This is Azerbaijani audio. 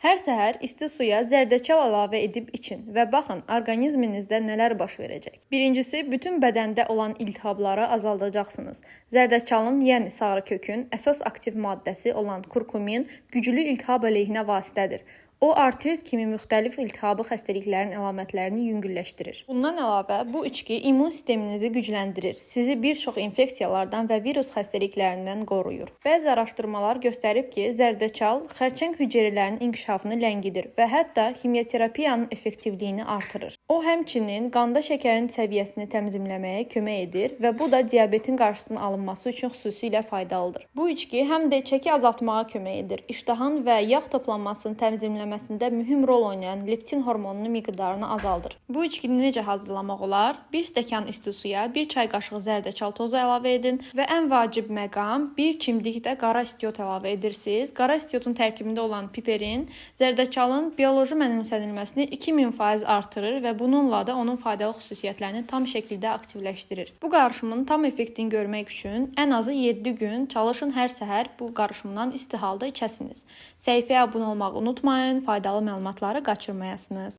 Hər səhər isti suya zərdəçal əlavə edib için və baxın, orqanizminizdə nələr baş verəcək. Birincisi, bütün bədəndə olan iltihabları azaldacaqsınız. Zərdəçalın, yəni sarı kökün əsas aktiv maddəsi olan kurkumin güclü iltihab əleyhinə vasitədir. O, artrit kimi müxtəlif iltihabi xəstəliklərin əlamətlərini yüngülləşdirir. Bundan əlavə, bu içki immun sisteminizi gücləndirir, sizi bir çox infeksiyalardan və virus xəstəliklərindən qoruyur. Bəzi araşdırmalar göstərib ki, zərdəçal xərçəng hüceyrələrinin inkişafını ləngidir və hətta kimyoterapiyanın effektivliyini artırır. O, həmçinin qanda şəkərin səviyyəsini tənzimləməyə kömək edir və bu da diabetin qarşısının alınması üçün xüsusilə faydalıdır. Bu içki həm də çəki azaltmağa kömək edir, iştahın və yağ toplanmasını tənzimləməsində mühüm rol oynayan leptin hormonunun miqdarını azaldır. Bu içkini necə hazırlamaq olar? 1 stəkan isti suya 1 çay qaşığı zərdəçal tozu əlavə edin və ən vacib məqam 1 kimdik də qara istiot əlavə edirsiniz. Qara istiotun tərkibində olan piperin zərdəçalın bioloji mənimsənilməsini 2000% artırır və bununla da onun faydalı xüsusiyyətlərini tam şəkildə aktivləşdirir. Bu qarışımın tam effektini görmək üçün ən azı 7 gün çalışın, hər səhər bu qarışımdan isti halda içəsiniz. Səhifəyə abunə olmağı unutmayın, faydalı məlumatları qaçırmayasınız.